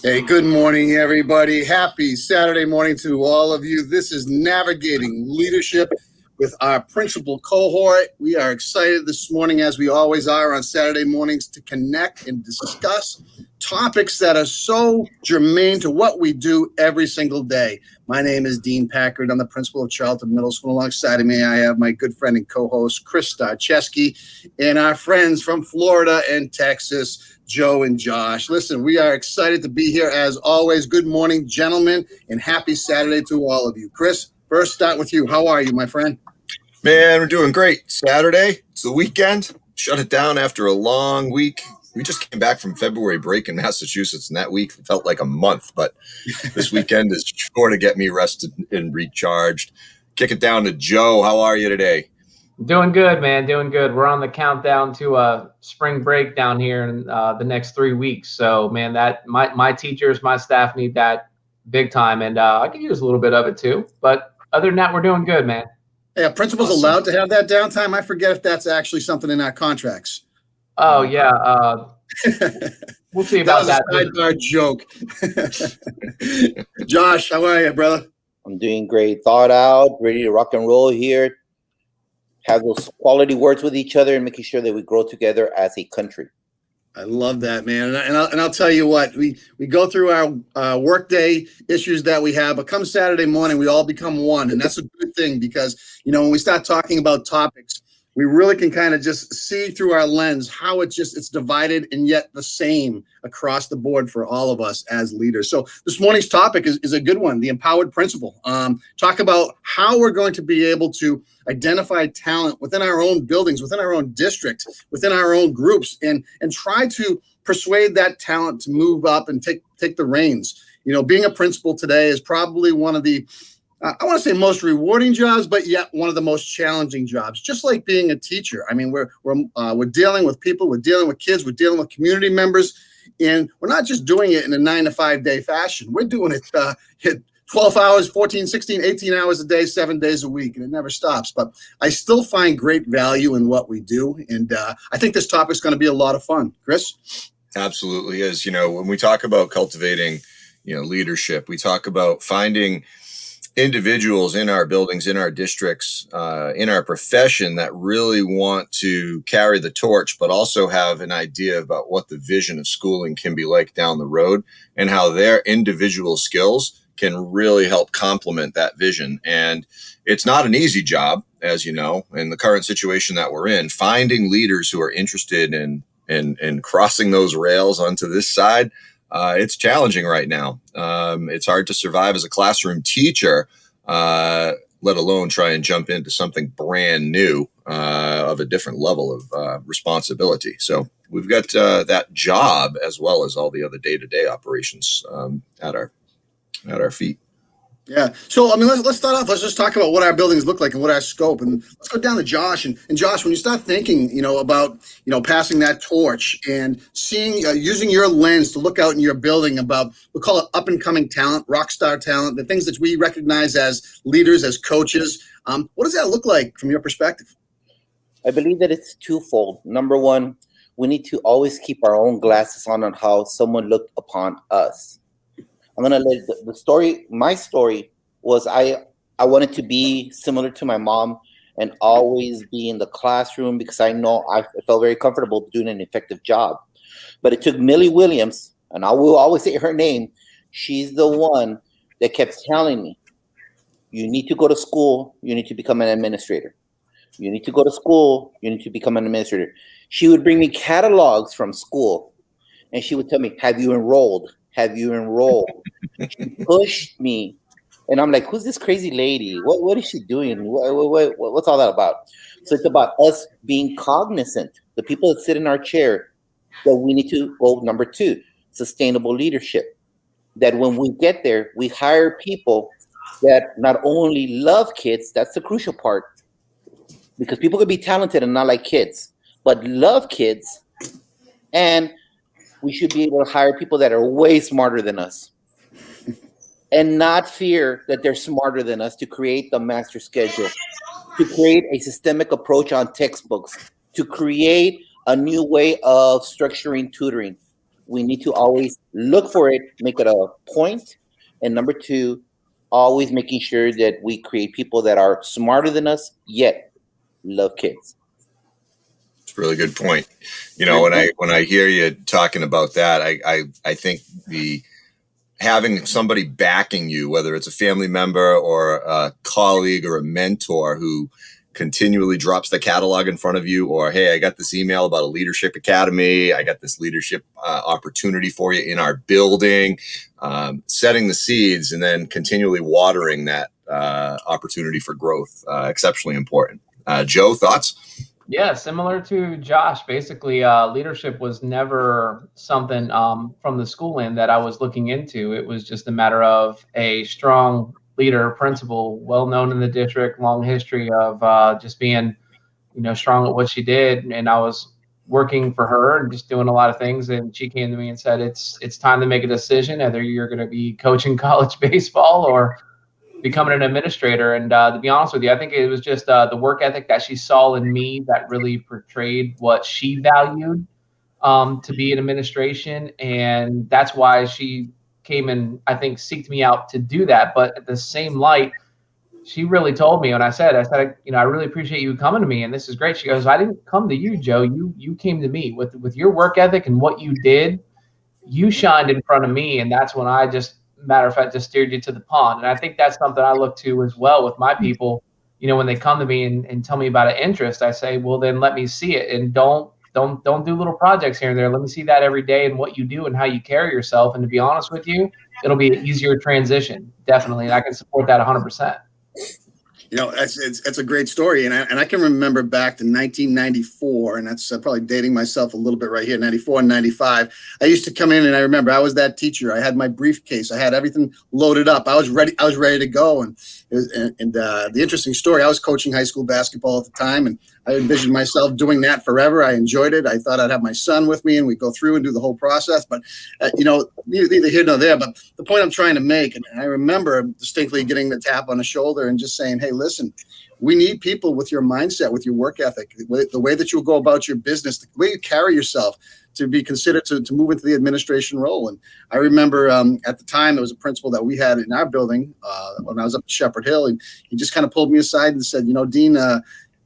Hey, good morning, everybody. Happy Saturday morning to all of you. This is Navigating Leadership with our principal cohort. We are excited this morning, as we always are on Saturday mornings, to connect and discuss topics that are so germane to what we do every single day. My name is Dean Packard. I'm the principal of Charlton Middle School. Alongside of me, I have my good friend and co-host, Chris Starcheski, and our friends from Florida and Texas, Joe and Josh. Listen, we are excited to be here as always. Good morning, gentlemen, and happy Saturday to all of you. Chris, first start with you. How are you, my friend? Man, we're doing great. Saturday, it's the weekend. Shut it down after a long week. We just came back from February break in Massachusetts, and that week felt like a month. But this weekend is sure to get me rested and recharged. Kick it down to Joe. How are you today? Doing good, man. Doing good. We're on the countdown to spring break down here in the next 3 weeks. So, man, that my teachers, my staff need that big time, and I can use a little bit of it too. But other than that, we're doing good, man. Yeah, principals Awesome. allowed to have that downtime. I forget if that's actually something in our contracts. Oh yeah, we'll see about that. That was a sidebar joke. Josh, how are you, brother? I'm doing great. Thought out, ready to rock and roll here. Have those quality words with each other and making sure that we grow together as a country. I love that, man. And I'll tell you what, we go through our workday issues that we have, but come Saturday morning, we all become one. And that's a good thing because, when we start talking about topics, we really can kind of just see through our lens how it's divided and yet the same across the board for all of us as leaders. So this morning's topic is a good one, the empowered principal. Talk about how we're going to be able to identify talent within our own buildings, within our own district, within our own groups, and try to persuade that talent to move up and take the reins. Being a principal today is probably one of the I want to say most rewarding jobs, but yet one of the most challenging jobs. Just like being a teacher. I mean, we're dealing with people, we're dealing with kids, we're dealing with community members, and we're not just doing it in a 9-to-5 day fashion. We're doing it 12 hours, 14, 16, 18 hours a day, 7 days a week, and it never stops. But I still find great value in what we do, and I think this topic is going to be a lot of fun. Chris? Absolutely is. When we talk about cultivating, leadership, we talk about finding individuals in our buildings, in our districts, in our profession that really want to carry the torch, but also have an idea about what the vision of schooling can be like down the road and how their individual skills can really help complement that vision. And it's not an easy job, as you know, in the current situation that we're in. Finding leaders who are interested in crossing those rails onto this side, it's challenging right now. It's hard to survive as a classroom teacher, let alone try and jump into something brand new of a different level of responsibility. So we've got that job as well as all the other day-to-day operations at our feet. Yeah. So, let's start off. Let's just talk about what our buildings look like and what our scope. And let's go down to Josh. And Josh, when you start thinking, about, passing that torch and seeing, using your lens to look out in your building about, we'll call it up and coming talent, rock star talent, the things that we recognize as leaders, as coaches. What does that look like from your perspective? I believe that it's twofold. Number one, we need to always keep our own glasses on how someone looked upon us. I'm going to let my story was I wanted to be similar to my mom and always be in the classroom because I know I felt very comfortable doing an effective job. But it took Millie Williams, and I will always say her name. She's the one that kept telling me, you need to go to school. You need to become an administrator. You need to go to school. You need to become an administrator. She would bring me catalogs from school, and she would tell me, have you enrolled? Have you enrolled? She pushed me, and I'm like, who's this crazy lady? What is she doing? What's all that about? So it's about us being cognizant, the people that sit in our chair, that we need to go number 2, sustainable leadership. That when we get there, we hire people that not only love kids, that's the crucial part, because people could be talented and not like kids, but love kids, and we should be able to hire people that are way smarter than us and not fear that they're smarter than us to create the master schedule, to create a systemic approach on textbooks, to create a new way of structuring tutoring. we need to always look for it, make it a point. And number two, always making sure that we create people that are smarter than us, yet love kids. It's a really good point. You know, when I hear you talking about that, I think the having somebody backing you, whether it's a family member or a colleague or a mentor who continually drops the catalog in front of you, or, hey, I got this email about a leadership academy. I got this leadership opportunity for you in our building, setting the seeds and then continually watering that opportunity for growth. Exceptionally important. Joe, thoughts? Yeah, similar to Josh, basically, leadership was never something from the school end that I was looking into. It was just a matter of a strong leader, principal, well known in the district, long history of just being, strong at what she did. And I was working for her and just doing a lot of things. And she came to me and said, "It's time to make a decision. Either you're going to be coaching college baseball or becoming an administrator." And to be honest with you, I think it was just the work ethic that she saw in me that really portrayed what she valued to be in administration. And that's why she came and I think seeked me out to do that. But at the same light, she really told me when I said, I really appreciate you coming to me. And this is great. She goes, "I didn't come to you, Joe. You came to me with your work ethic and what you did. You shined in front of me. And that's when I just, matter of fact, just steered you to the pond." And I think that's something I look to as well with my people. When they come to me and tell me about an interest, I say, well, then let me see it. And don't do little projects here and there. Let me see that every day and what you do and how you carry yourself. And to be honest with you, it'll be an easier transition. Definitely. And I can support that 100%. It's a great story. And I can remember back to 1994, and that's probably dating myself a little bit right here, 94 and 95. I used to come in and I remember I was that teacher. I had my briefcase. I had everything loaded up. I was ready to go. And the interesting story, I was coaching high school basketball at the time, and I envisioned myself doing that forever. I enjoyed it. I thought I'd have my son with me and we'd go through and do the whole process. But, neither here nor there. But the point I'm trying to make, and I remember distinctly getting the tap on the shoulder and just saying, "Hey, listen, we need people with your mindset, with your work ethic, the way that you go about your business, the way you carry yourself to be considered to move into the administration role." And I remember at the time, there was a principal that we had in our building when I was up at Shepherd Hill, and he just kind of pulled me aside and said, "Dean,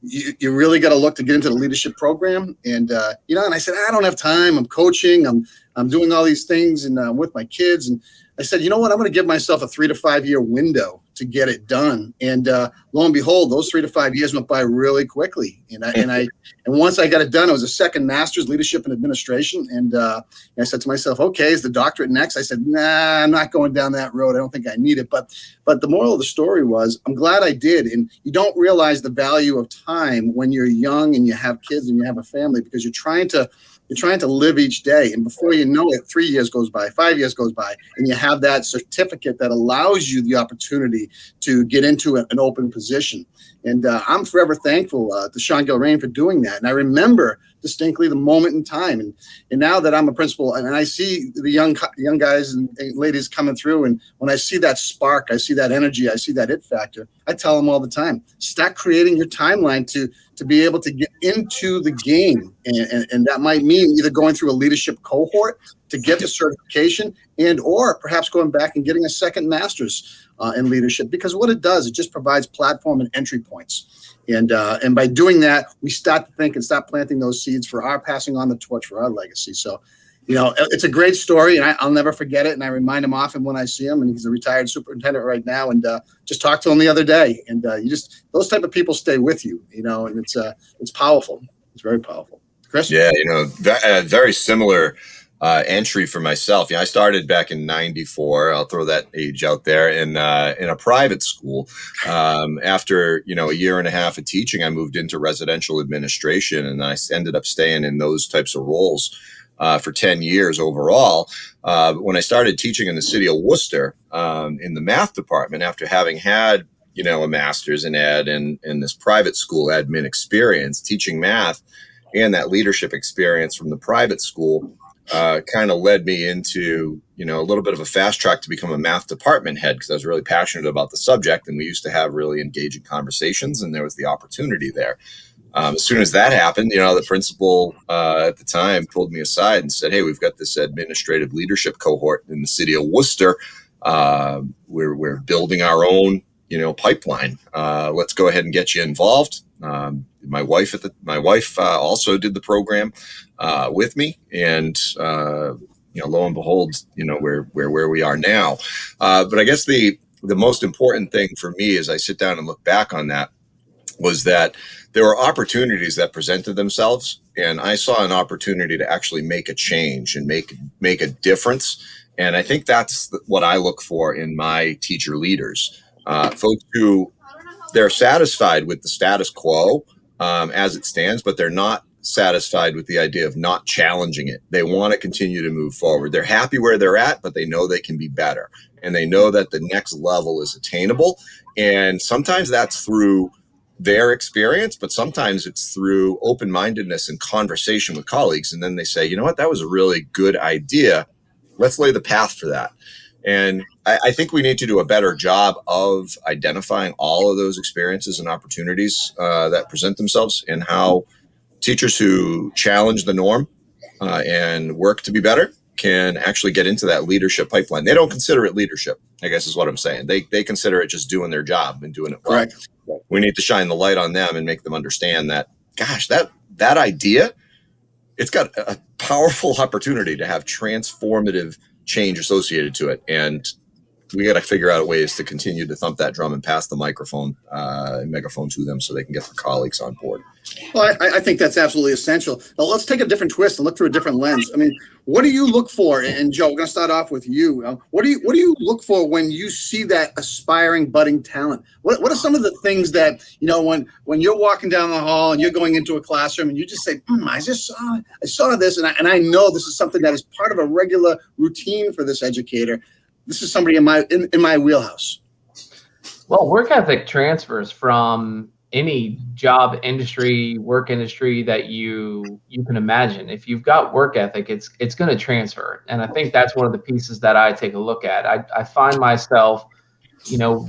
you really got to look to get into the leadership program." And, and I said, "I don't have time. I'm coaching. I'm doing all these things and I'm with my kids." And I said, "You know what? I'm going to give myself a 3 to 5 year window to get it done." And lo and behold, those 3 to 5 years went by really quickly. And once I got it done, it was a second master's, leadership and administration. And I said to myself, "Okay, is the doctorate next?" I said, "Nah, I'm not going down that road. I don't think I need it." But the moral of the story was, I'm glad I did. And you don't realize the value of time when you're young and you have kids and you have a family, because you're trying to live each day. And before you know it, 3 years goes by, 5 years goes by, and you have that certificate that allows you the opportunity to get into an open position. And I'm forever thankful to Sean Gilrain for doing that. And I remember distinctly the moment in time. And now that I'm a principal and I see the young guys and ladies coming through, and when I see that spark, I see that energy, I see that it factor, I tell them all the time, start creating your timeline to be able to get into the game. And that might mean either going through a leadership cohort to get the certification or perhaps going back and getting a second master's in leadership, because what it does, it just provides platform and entry points. And by doing that, we start to think and start planting those seeds for our passing on the torch for our legacy. So, it's a great story, and I'll never forget it. And I remind him often when I see him, and he's a retired superintendent right now. And just talked to him the other day, and those type of people stay with you, and it's powerful. It's very powerful. Chris? Yeah, very similar entry for myself. I started back in '94. I'll throw that age out there in a private school. After a year and a half of teaching, I moved into residential administration, and I ended up staying in those types of roles for 10 years overall. When I started teaching in the city of Worcester in the math department, after having had a master's in ed and this private school admin experience, teaching math and that leadership experience from the private school kind of led me into, a little bit of a fast track to become a math department head, because I was really passionate about the subject, and we used to have really engaging conversations, and there was the opportunity there. As soon as that happened, the principal at the time pulled me aside and said, "Hey, we've got this administrative leadership cohort in the city of Worcester. We're building our own, pipeline. Let's go ahead and get you involved." My wife also did the program with me, and lo and behold, we're where we are now. But I guess the most important thing for me as I sit down and look back on that was that there were opportunities that presented themselves, and I saw an opportunity to actually make a change and make a difference. And I think that's what I look for in my teacher leaders, folks who they're satisfied with the status quo as it stands, but they're not satisfied with the idea of not challenging it. They want to continue to move forward. They're happy where they're at, but they know they can be better, and they know that the next level is attainable. And sometimes that's through their experience, but sometimes it's through open-mindedness and conversation with colleagues. And then they say, you know what, that was a really good idea. Let's lay the path for that. And I think we need to do a better job of identifying all of those experiences and opportunities that present themselves, and how teachers who challenge the norm and work to be better can actually get into that leadership pipeline. They don't consider it leadership, I guess is what I'm saying. They consider it just doing their job and doing it well. Correct. We need to shine the light on them and make them understand that, gosh, that idea, it's got a powerful opportunity to have transformative change associated to it. And we got to figure out ways to continue to thump that drum and pass the microphone and megaphone to them so they can get their colleagues on board. Well, I think that's absolutely essential. Now, let's take a different twist and look through a different lens. I mean, what do you look for? And Joe, we're going to start off with you. What do you look for when you see that aspiring, budding talent? What are some of the things that, when you're walking down the hall and you're going into a classroom and you just say, I saw this, and I know this is something that is part of a regular routine for this educator. This is somebody in my wheelhouse. Well, work ethic transfers from any job industry, work industry that you can imagine. If you've got work ethic, it's going to transfer. And I think that's one of the pieces that I take a look at. I find myself,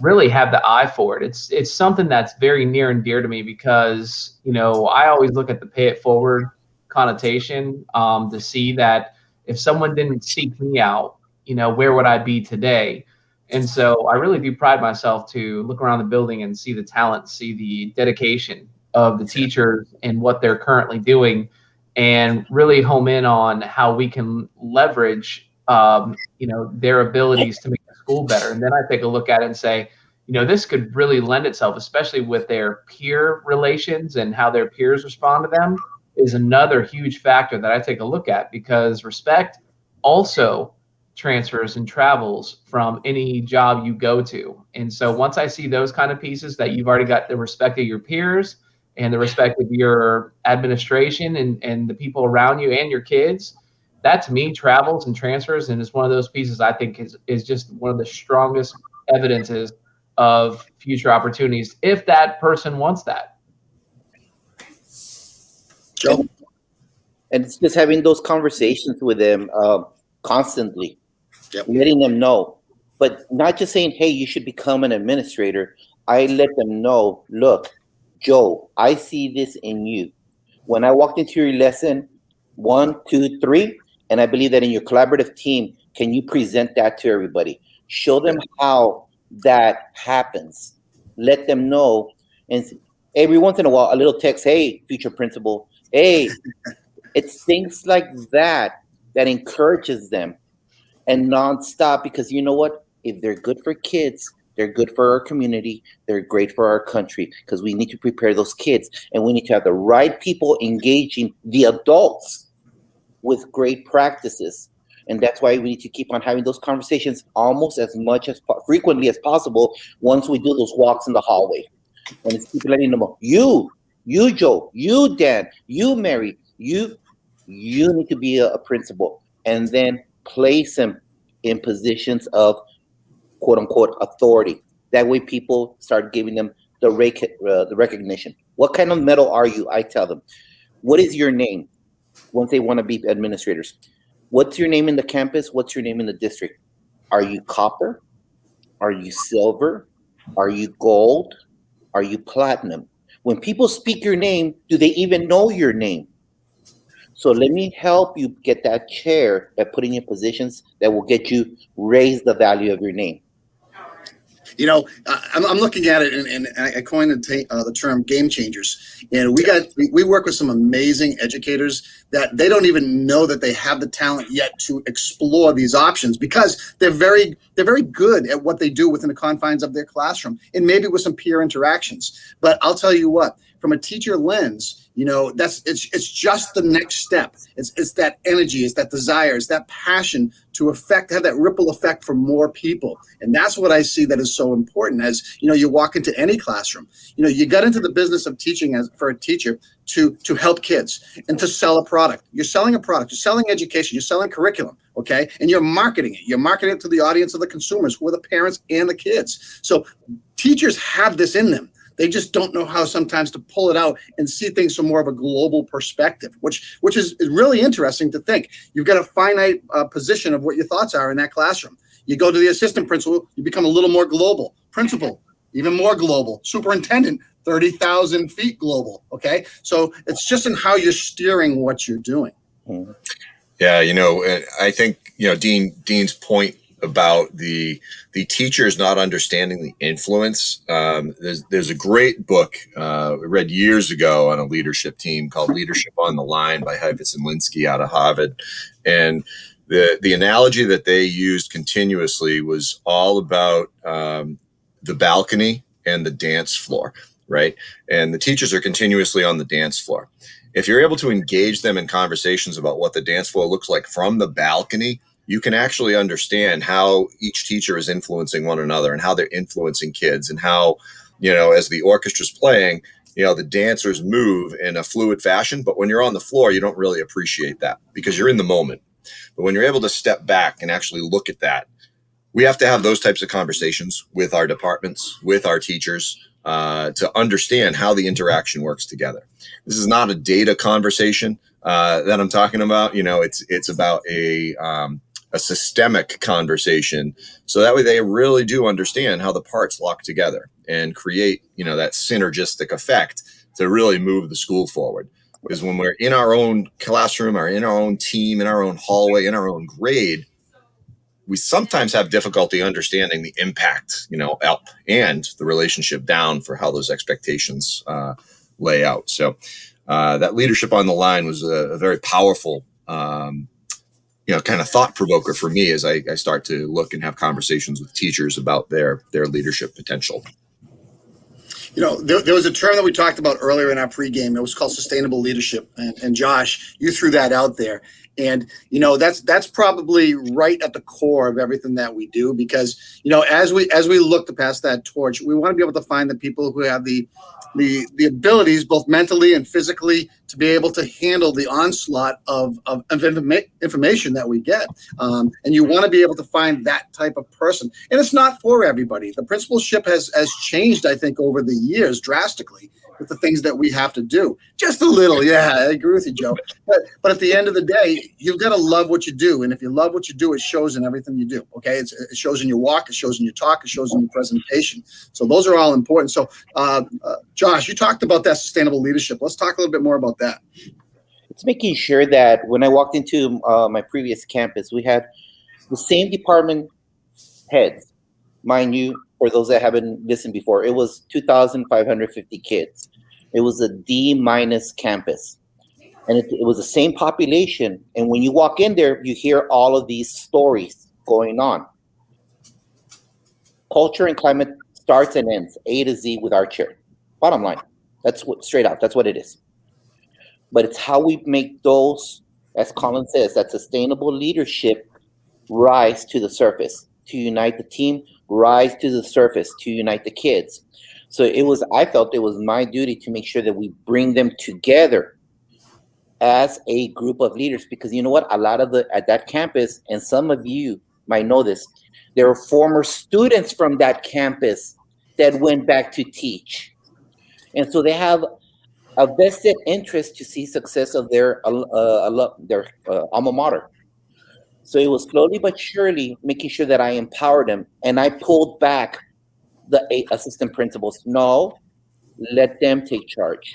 really have the eye for it. It's something that's very near and dear to me because, I always look at the pay it forward connotation to see that if someone didn't seek me out, where would I be today? And so I really do pride myself to look around the building and see the talent, see the dedication of the teachers and what they're currently doing, and really home in on how we can leverage, their abilities to make the school better. And then I take a look at it and say, this could really lend itself, especially with their peer relations and how their peers respond to them, is another huge factor that I take a look at, because respect also transfers and travels from any job you go to. And so once I see those kind of pieces, that you've already got the respect of your peers and the respect of your administration and the people around you and your kids, that to me travels and transfers, and is one of those pieces I think is just one of the strongest evidences of future opportunities if that person wants that. Joe? And it's just having those conversations with them constantly. Yep. Letting them know, but not just saying, hey, you should become an administrator. I let them know, look, Joe, I see this in you. When I walked into your lesson 1, 2, 3, and I believe that in your collaborative team, can you present that to everybody? Show them how that happens. Let them know. And every once in a while, a little text, hey, future principal, hey, it's things like that encourages them. And nonstop, because you know what? If they're good for kids, they're good for our community, they're great for our country, because we need to prepare those kids. And we need to have the right people engaging the adults with great practices. And that's why we need to keep on having those conversations almost as much as frequently as possible once we do those walks in the hallway. And it's keep letting them know, you Joe, you Dan, you Mary, you need to be a principal. And then place them in positions of quote unquote authority. That way people start giving them the recognition. What kind of medal are you? I tell them. What is your name? Once they want to be administrators. What's your name in the campus? What's your name in the district? Are you copper? Are you silver? Are you gold? Are you platinum? When people speak your name, do they even know your name? So let me help you get that chair by putting you in positions that will get you raise the value of your name. You know, I'm looking at it, and I coined the term game changers. And we work with some amazing educators that they don't even know that they have the talent yet to explore these options, because they're very good at what they do within the confines of their classroom, and maybe with some peer interactions. But I'll tell you what, from a teacher lens, you know, it's just the next step. It's that energy, it's that desire, it's that passion to have that ripple effect for more people. And that's what I see that is so important. As you know, you walk into any classroom, you know, you got into the business of teaching for a teacher to help kids and to sell a product. You're selling a product, you're selling education, you're selling curriculum, okay? And you're marketing it. You're marketing it to the audience of the consumers, who are the parents and the kids. So teachers have this in them. They just don't know how sometimes to pull it out and see things from more of a global perspective, which is really interesting to think. You've got a finite position of what your thoughts are in that classroom. You go to the assistant principal, you become a little more global. Principal, even more global. Superintendent, 30,000 feet global, okay? So it's just in how you're steering what you're doing. Yeah, you know, I think, you know, Dean's point about the teachers not understanding the influence. There's a great book I read years ago on a leadership team called Leadership on the Line by Heifetz and Linsky out of Harvard. And the analogy that they used continuously was all about the balcony and the dance floor, right? And the teachers are continuously on the dance floor. If you're able to engage them in conversations about what the dance floor looks like from the balcony, you can actually understand how each teacher is influencing one another and how they're influencing kids, and how, you know, as the orchestra's playing, you know, the dancers move in a fluid fashion. But when you're on the floor, you don't really appreciate that because you're in the moment. But when you're able to step back and actually look at that, we have to have those types of conversations with our departments, with our teachers, to understand how the interaction works together. This is not a data conversation that I'm talking about. You know, it's about a systemic conversation, so that way they really do understand how the parts lock together and create, you know, that synergistic effect to really move the school forward. Because when we're in our own classroom or in our own team, in our own hallway, in our own grade, we sometimes have difficulty understanding the impact, you know, up and the relationship down for how those expectations lay out. So that Leadership on the Line was a very powerful you know, kind of thought provoker for me as I start to look and have conversations with teachers about their leadership potential. You know, there was a term that we talked about earlier in our pregame. It was called sustainable leadership. And Josh, you threw that out there. And, you know, that's probably right at the core of everything that we do, because, you know, as we look to pass that torch, we want to be able to find the people who have the abilities, both mentally and physically, to be able to handle the onslaught of information that we get. And you want to be able to find that type of person. And it's not for everybody. The principalship has changed, I think, over the years drastically with the things that we have to do. Just a little. Yeah, I agree with you, Joe. But at the end of the day, you've got to love what you do. And if you love what you do, it shows in everything you do. Okay. It shows in your walk. It shows in your talk. It shows in your presentation. So those are all important. So, Josh, you talked about that sustainable leadership. Let's talk a little bit more about that. It's making sure that when I walked into my previous campus, we had the same department heads. Mind you, for those that haven't listened before, it was 2,550 kids. It was a D- campus. And it was the same population. And when you walk in there, you hear all of these stories going on. Culture and climate starts and ends, A to Z, with our chair. Bottom line. That's what, straight out, that's what it is. But it's how we make those, as Colin says, that sustainable leadership rise to the surface, to unite the team, rise to the surface, to unite the kids. So I felt it was my duty to make sure that we bring them together as a group of leaders, because you know what? A lot of at that campus, and some of you might know this, there are former students from that campus that went back to teach. And so they have a vested interest to see success of their alma mater. So it was slowly but surely making sure that I empowered them, and I pulled back the 8 assistant principals. No, let them take charge.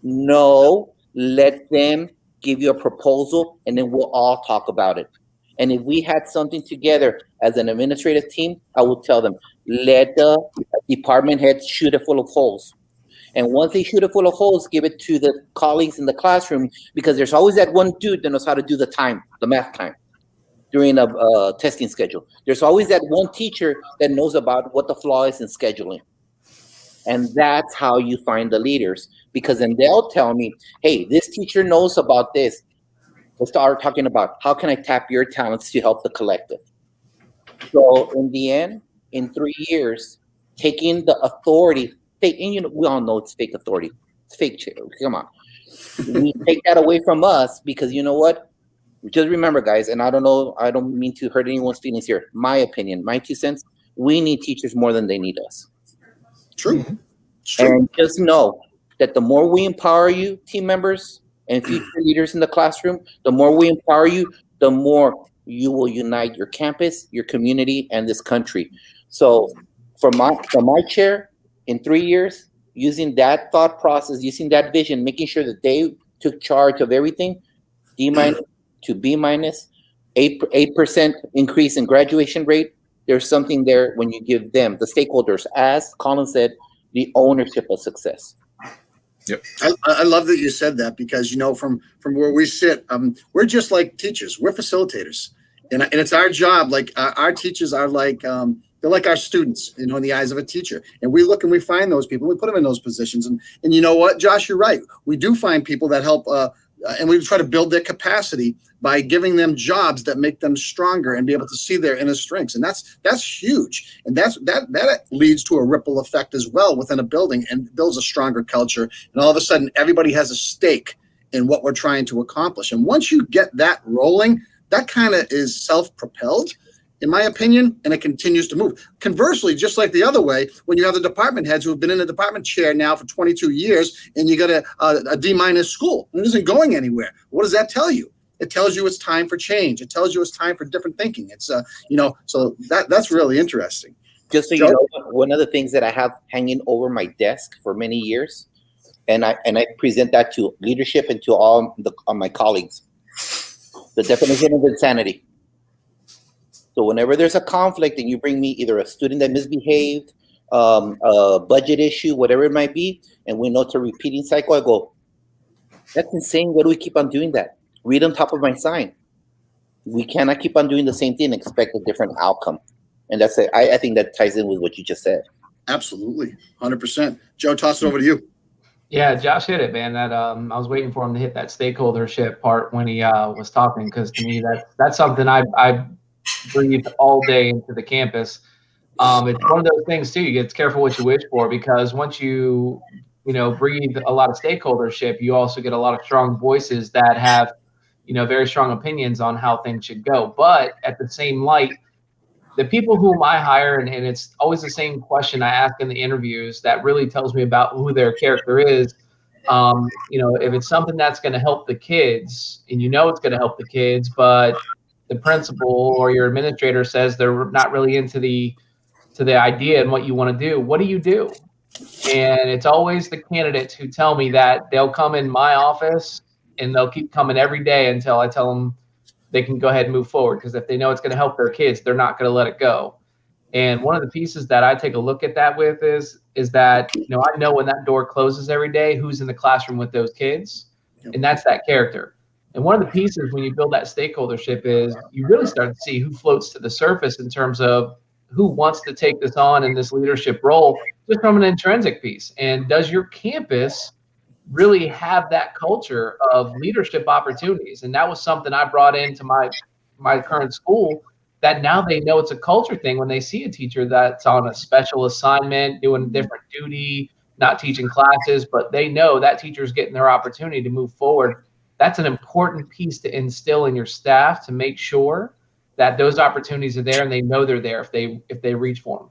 No, let them give you a proposal and then we'll all talk about it. And if we had something together as an administrative team, I would tell them, let the department heads shoot it full of holes. And once they shoot it full of holes, give it to the colleagues in the classroom, because there's always that one dude that knows how to do the math time during a testing schedule. There's always that one teacher that knows about what the flaw is in scheduling. And that's how you find the leaders, because then they'll tell me, hey, this teacher knows about this. Let's start talking about how can I tap your talents to help the collective. So in the end, in 3 years, taking the authority, and we all know it's fake authority. It's fake chair. Come on. We take that away from us, because you know what? Just remember, guys, and I don't mean to hurt anyone's feelings here. My opinion, my 2 cents, we need teachers more than they need us. True. And just know that the more we empower you, team members and future leaders in the classroom, the more we empower you, the more you will unite your campus, your community, and this country. So from my chair, in 3 years, using that thought process, using that vision, making sure that they took charge of everything, D- to B-, 8% increase in graduation rate. There's something there when you give them, the stakeholders, as Colin said, the ownership of success. Yep. I love that you said that, because, you know, from where we sit, we're just like teachers. We're facilitators, and it's our job. Like our teachers are like, they're like our students, you know, in the eyes of a teacher. And we look and we find those people, we put them in those positions. And you know what, Josh, you're right. We do find people that help, and we try to build their capacity by giving them jobs that make them stronger and be able to see their inner strengths. And that's huge. And that leads to a ripple effect as well within a building, and builds a stronger culture. And all of a sudden, everybody has a stake in what we're trying to accomplish. And once you get that rolling, that kind of is self-propelled, in my opinion, and it continues to move. Conversely, just like the other way, when you have the department heads who have been in the department chair now for 22 years, and you got a D- school, and it isn't going anywhere, what does that tell you? It tells you it's time for change. It tells you it's time for different thinking. It's so that's really interesting. Just so you know, one of the things that I have hanging over my desk for many years, and I present that to leadership and to all my colleagues, the definition of insanity. So whenever there's a conflict and you bring me either a student that misbehaved, a budget issue, whatever it might be, and we know it's a repeating cycle, I go, that's insane. Why do we keep on doing that? Read on top of my sign. We cannot keep on doing the same thing and expect a different outcome. And that's it. I think that ties in with what you just said. Absolutely. 100%. Joe, toss it over to you. Yeah, Josh hit it, man. That I was waiting for him to hit that stakeholdership part when he was talking, because to me that's something I breathe all day into the campus. It's one of those things too. You get careful what you wish for, because once you breathe a lot of stakeholdership, you also get a lot of strong voices that have very strong opinions on how things should go. But at the same light, the people whom I hire, and it's always the same question I ask in the interviews that really tells me about who their character is. If it's something that's going to help the kids, and it's going to help the kids, but the principal or your administrator says they're not really into the idea and what you want to do, what do you do? And it's always the candidates who tell me that they'll come in my office and they'll keep coming every day until I tell them they can go ahead and move forward, because if they know it's going to help their kids, they're not going to let it go. And one of the pieces that I take a look at that with is that I know when that door closes every day, who's in the classroom with those kids, and that's that character. And one of the pieces when you build that stakeholdership is you really start to see who floats to the surface in terms of who wants to take this on in this leadership role, just from an intrinsic piece. And does your campus really have that culture of leadership opportunities? And that was something I brought into my current school, that now they know it's a culture thing when they see a teacher that's on a special assignment, doing a different duty, not teaching classes, but they know that teacher's getting their opportunity to move forward. That's an important piece to instill in your staff, to make sure that those opportunities are there and they know they're there if they reach for them.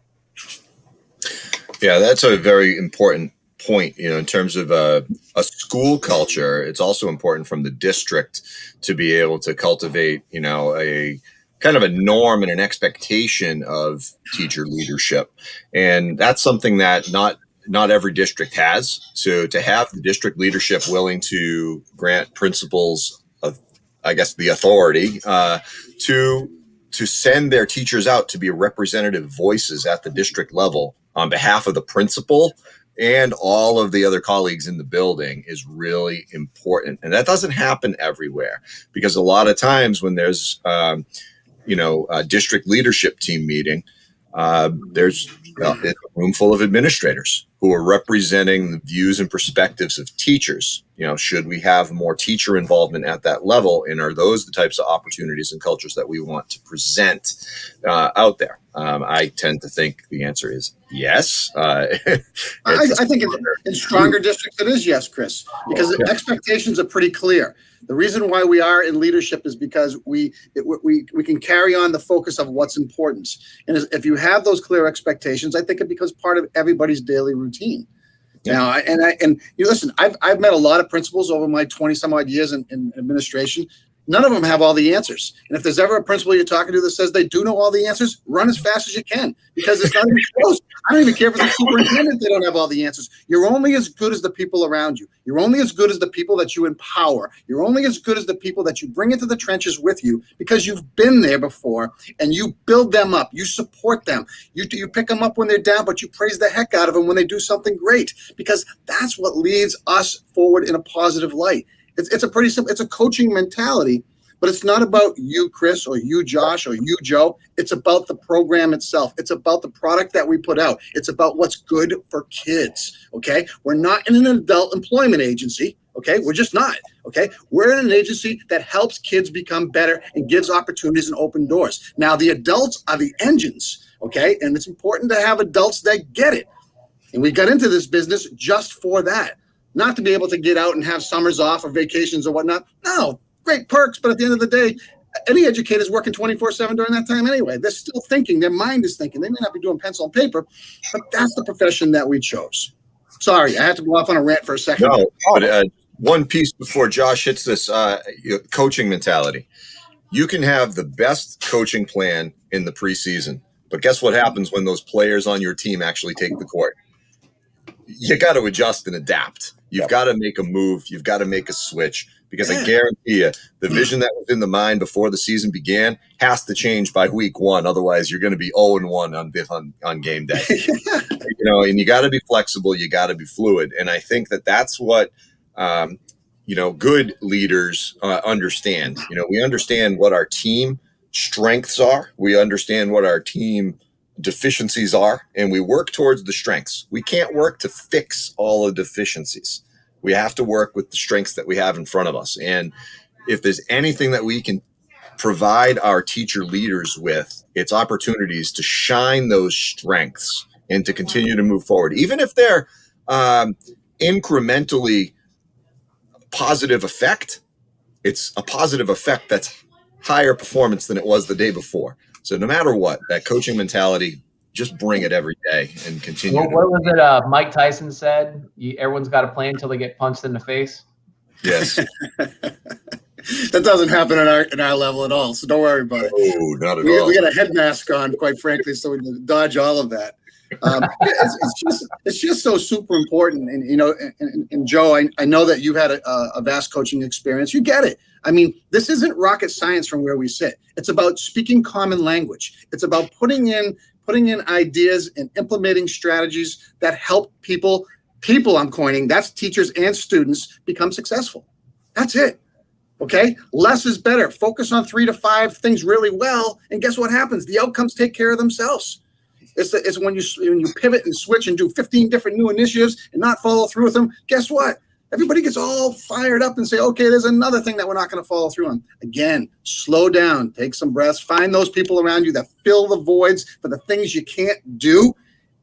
Yeah, that's a very important point. In terms of a school culture, it's also important from the district to be able to cultivate, a kind of a norm and an expectation of teacher leadership. And that's something that not not every district has. So to have the district leadership willing to grant principals of, I guess, the authority to send their teachers out to be representative voices at the district level on behalf of the principal and all of the other colleagues in the building is really important. And that doesn't happen everywhere, because a lot of times when there's, a district leadership team meeting, there's a room full of administrators who are representing the views and perspectives of teachers. Should we have more teacher involvement at that level? And are those the types of opportunities and cultures that we want to present out there? I tend to think the answer is yes. I think in stronger districts it is yes, Chris, because the expectations are pretty clear. The reason why we are in leadership is because we can carry on the focus of what's important. And if you have those clear expectations, I think it becomes part of everybody's daily routine. Yeah. Now, and you listen, I've met a lot of principals over my 20 some odd years in administration. None of them have all the answers. And if there's ever a principal you're talking to that says they do know all the answers, run as fast as you can, because it's not even close. I don't even care if it's a superintendent, they don't have all the answers. You're only as good as the people around you. You're only as good as the people that you empower. You're only as good as the people that you bring into the trenches with you, because you've been there before and you build them up. You support them. You pick them up when they're down, but you praise the heck out of them when they do something great, because that's what leads us forward in a positive light. It's a pretty simple, it's a coaching mentality, but it's not about you, Chris, or you, Josh, or you, Joe. It's about the program itself. It's about the product that we put out. It's about what's good for kids, okay? We're not in an adult employment agency, okay? We're just not, okay? We're in an agency that helps kids become better and gives opportunities and open doors. Now, the adults are the engines, okay? And it's important to have adults that get it. And we got into this business just for that. Not to be able to get out and have summers off or vacations or whatnot. No, great perks. But at the end of the day, any educator's working 24/7 during that time anyway. They're still thinking. Their mind is thinking. They may not be doing pencil and paper, but that's the profession that we chose. Sorry, I have to go off on a rant for a second. No, but one piece before Josh hits this, coaching mentality. You can have the best coaching plan in the preseason, but guess what happens when those players on your team actually take the court? You got to adjust and adapt. You've got to make a move. You've got to make a switch, because I guarantee you the vision that was in the mind before the season began has to change by week one. Otherwise, you're going to be 0-1 on game day. And you got to be flexible. You got to be fluid. And I think that's what, good leaders understand. We understand what our team strengths are. We understand what our team deficiencies are, and we work towards the strengths. We can't work to fix all the deficiencies. We have to work with the strengths that we have in front of us. And if there's anything that we can provide our teacher leaders with, it's opportunities to shine those strengths and to continue to move forward, even if they're incrementally positive effect. It's a positive effect that's higher performance than it was the day before. So no matter what, that coaching mentality, just bring it every day and continue. What was it Mike Tyson said? Everyone's got a plan until they get punched in the face. Yes. That doesn't happen in our level at all. So don't worry about it. Oh, not at all. We got a head mask on, quite frankly, so we can dodge all of that. It's just so super important. And Joe, I know that you've had a vast coaching experience. You get it. I mean, this isn't rocket science from where we sit. It's about speaking common language. It's about putting in ideas and implementing strategies that help people I'm coining, that's teachers and students, become successful. That's it. Okay? Less is better. Focus on 3 to 5 things really well, and guess what happens? The outcomes take care of themselves. It's when you pivot and switch and do 15 different new initiatives and not follow through with them. Guess what? Everybody gets all fired up and say, okay, there's another thing that we're not going to follow through on. Again, slow down, take some breaths, find those people around you that fill the voids for the things you can't do,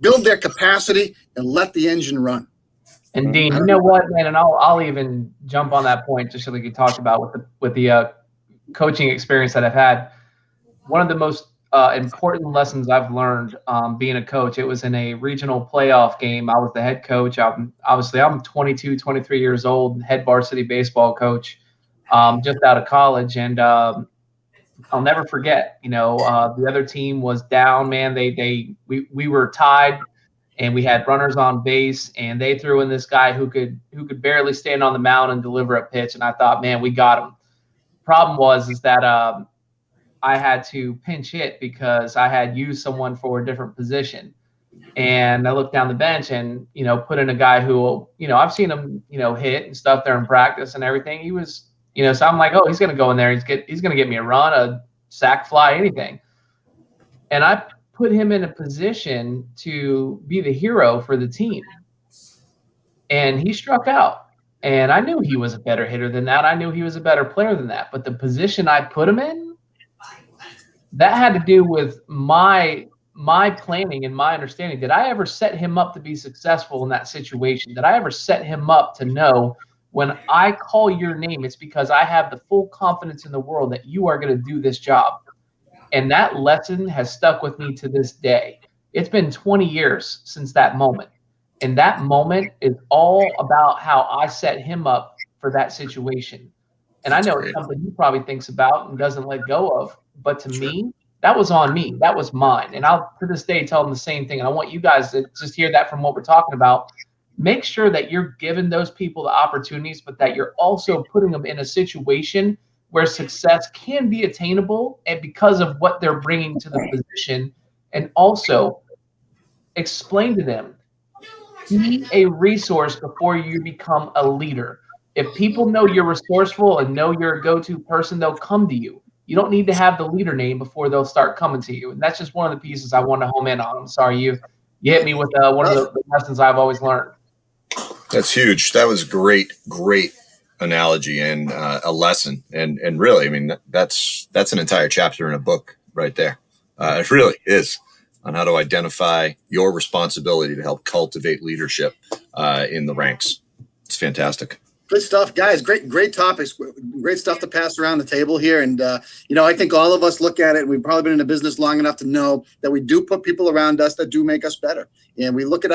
build their capacity, and let the engine run. And Dean, you know what, man, and I'll even jump on that point just so we can talk about with the coaching experience that I've had. One of the most important lessons I've learned being a coach, it was in a regional playoff game. I was the head coach. I'm 22, 23 years old, head varsity baseball coach, just out of college. And I'll never forget, the other team was down, man. We were tied. and we had runners on base, and they threw in this guy who could barely stand on the mound and deliver a pitch. And I thought, man, we got him. Problem was that I had to pinch hit because I had used someone for a different position. And I looked down the bench and, put in a guy who, I've seen him, hit and stuff there in practice and everything. He was, so I'm like, oh, he's going to go in there. He's going to get me a run, a sack fly, anything. And I put him in a position to be the hero for the team. And he struck out. And I knew he was a better hitter than that. I knew he was a better player than that. But the position I put him in, that had to do with my planning and my understanding. Did I ever set him up to be successful in that situation? Did I ever set him up to know when I call your name, it's because I have the full confidence in the world that you are going to do this job? And that lesson has stuck with me to this day. It's been 20 years since that moment. And that moment is all about how I set him up for that situation. And I know it's something he probably thinks about and doesn't let go of. But to me, that was on me. That was mine. And I'll, to this day, tell him the same thing. And I want you guys to just hear that from what we're talking about. Make sure that you're giving those people the opportunities, but that you're also putting them in a situation where success can be attainable, and because of what they're bringing to the position. And also explain to them, be a resource before you become a leader. If people know you're resourceful and know you're a go-to person, they'll come to you. You don't need to have the leader name before they'll start coming to you. And that's just one of the pieces I want to home in on. I'm sorry, you hit me with one of the lessons I've always learned. That's huge. That was great analogy and a lesson. And really, I mean, that's an entire chapter in a book right there. It really is, on how to identify your responsibility to help cultivate leadership in the ranks. It's fantastic. Good stuff, guys. Great topics. Great stuff to pass around the table here. And, I think all of us look at it. We've probably been in the business long enough to know that we do put people around us that do make us better. And we look at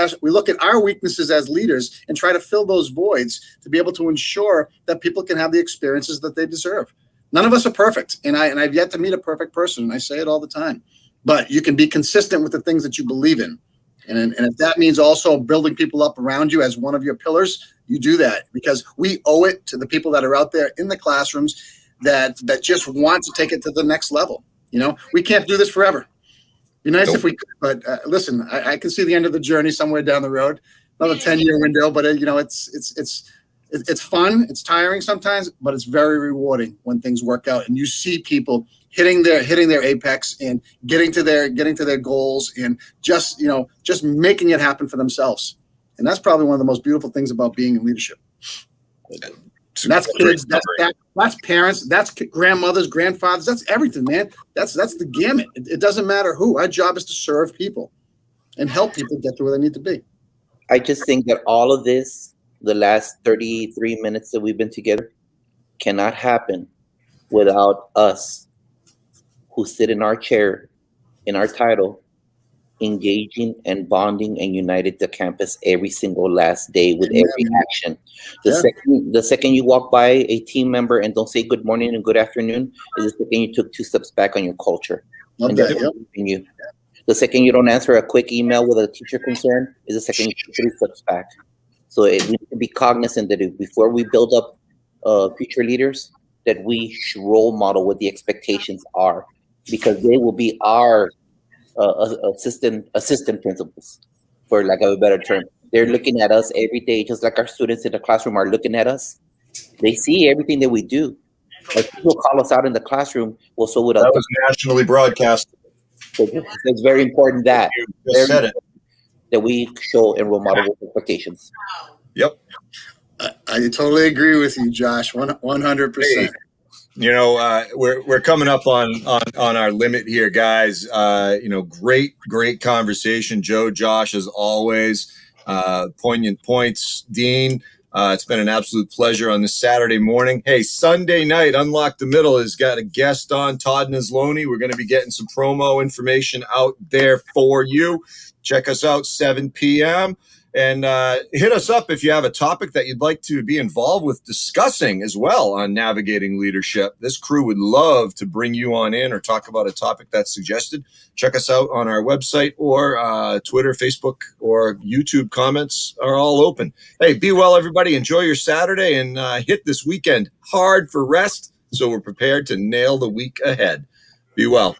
our weaknesses as leaders and try to fill those voids to be able to ensure that people can have the experiences that they deserve. None of us are perfect. And I've yet to meet a perfect person. And I say it all the time. But you can be consistent with the things that you believe in. And if that means also building people up around you as one of your pillars, you do that, because we owe it to the people that are out there in the classrooms that just want to take it to the next level. We can't do this forever. Be nice if we could, but listen, I can see the end of the journey somewhere down the road, another 10-year window. But it's fun. It's tiring sometimes, but it's very rewarding when things work out and you see people hitting their apex and getting to their goals and just making it happen for themselves. And that's probably one of the most beautiful things about being in leadership. That's kids, that's parents, that's grandmothers, grandfathers, that's everything, man. That's the gamut. It doesn't matter who. Our job is to serve people and help people get to where they need to be. I just think that all of this, the last 33 minutes that we've been together, cannot happen without us who sit in our chair, in our title, engaging and bonding and united the campus every single last day with every action. The second you walk by a team member and don't say good morning and good afternoon is the second you took 2 steps back on your culture. The second you don't answer a quick email with a teacher concern is the second you took 3 steps back. So we need to be cognizant that before we build up future leaders, that we should role model what the expectations are, because they will be our assistant principals, for lack of a better term. They're looking at us every day, just like our students in the classroom are looking at us. They see everything that we do. Like, people call us out in the classroom, well, so would that was nationally broadcast. So it's very important that we show and role model expectations. Yep. I totally agree with you, Josh. 100%. We're coming up on our limit here, guys. Great conversation, Joe, Josh, as always. Poignant points, Dean. It's been an absolute pleasure on this Saturday morning. Hey, Sunday night, Unlock the Middle has got a guest on, Todd Nazloni. We're going to be getting some promo information out there for you. Check us out, 7 p.m. And hit us up if you have a topic that you'd like to be involved with discussing as well on navigating leadership. This crew would love to bring you on in or talk about a topic that's suggested. Check us out on our website or Twitter, Facebook, or YouTube. Comments are all open. Hey, be well, everybody. Enjoy your Saturday and hit this weekend hard for rest so we're prepared to nail the week ahead. Be well.